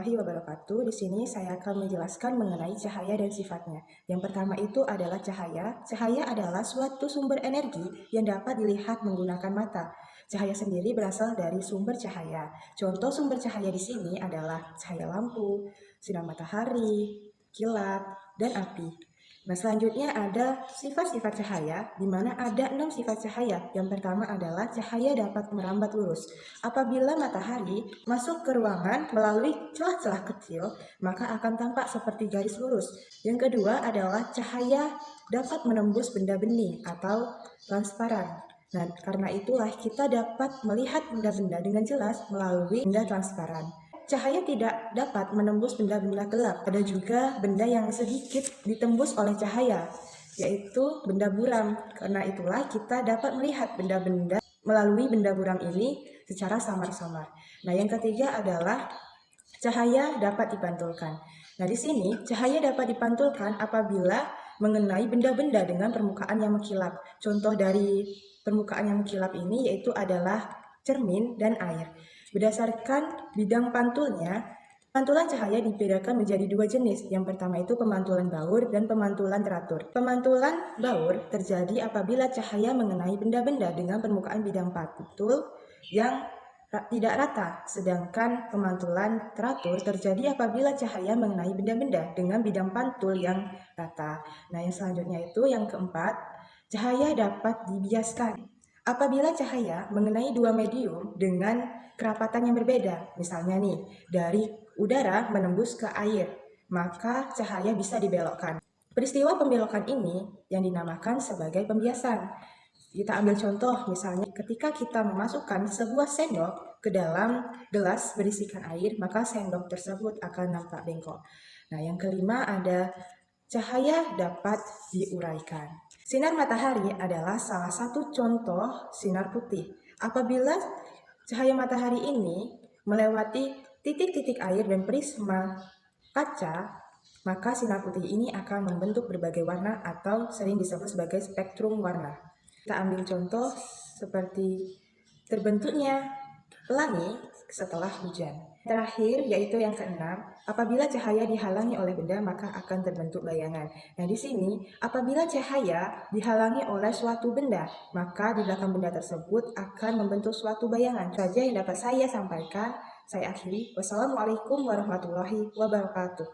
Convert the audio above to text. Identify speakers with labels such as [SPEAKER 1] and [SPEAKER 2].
[SPEAKER 1] warahmatullahi wabarakatuh. Di sini saya akan menjelaskan mengenai cahaya dan sifatnya. Yang pertama itu adalah cahaya. Cahaya adalah suatu sumber energi yang dapat dilihat menggunakan mata. Cahaya sendiri berasal dari sumber cahaya. Contoh sumber cahaya di sini adalah cahaya lampu, sinar matahari, kilat, dan api. Nah, selanjutnya ada sifat-sifat cahaya, di mana ada 6 sifat cahaya. Yang pertama adalah cahaya dapat merambat lurus. Apabila matahari masuk ke ruangan melalui celah-celah kecil, maka akan tampak seperti garis lurus. Yang kedua adalah cahaya dapat menembus benda bening atau transparan. Nah, karena itulah kita dapat melihat benda-benda dengan jelas melalui benda transparan. Cahaya tidak dapat menembus benda-benda gelap. Ada juga benda yang sedikit ditembus oleh cahaya, yaitu benda buram. Karena itulah kita dapat melihat benda-benda melalui benda buram ini secara samar-samar. Nah, yang ketiga adalah cahaya dapat dipantulkan. Nah, di sini cahaya dapat dipantulkan apabila mengenai benda-benda dengan permukaan yang mengkilap. Contoh dari permukaan yang mengkilap ini yaitu adalah cermin dan air. Berdasarkan bidang pantulnya, pantulan cahaya dibedakan menjadi 2 jenis. Yang pertama itu pemantulan baur dan pemantulan teratur. Pemantulan baur terjadi apabila cahaya mengenai benda-benda dengan permukaan bidang pantul yang tidak rata, sedangkan pemantulan teratur terjadi apabila cahaya mengenai benda-benda dengan bidang pantul yang rata. Nah, yang selanjutnya itu yang keempat, cahaya dapat dibiaskan. Apabila cahaya mengenai 2 medium dengan kerapatan yang berbeda, misalnya nih, dari udara menembus ke air, maka cahaya bisa dibelokkan. Peristiwa pembelokan ini yang dinamakan sebagai pembiasan. Kita ambil contoh, misalnya ketika kita memasukkan sebuah sendok ke dalam gelas berisikan air, maka sendok tersebut akan nampak bengkok. Nah, yang kelima ada cahaya dapat diuraikan. Sinar matahari adalah salah satu contoh sinar putih. Apabila cahaya matahari ini melewati titik-titik air dan prisma kaca, maka sinar putih ini akan membentuk berbagai warna atau sering disebut sebagai spektrum warna. Kita ambil contoh seperti terbentuknya pelangi setelah hujan. Terakhir yaitu yang keenam, apabila cahaya dihalangi oleh benda maka akan terbentuk bayangan. Nah, di sini apabila cahaya dihalangi oleh suatu benda, maka di belakang benda tersebut akan membentuk suatu bayangan. Itu saja yang dapat saya sampaikan. Saya akhiri. Wassalamualaikum warahmatullahi wabarakatuh.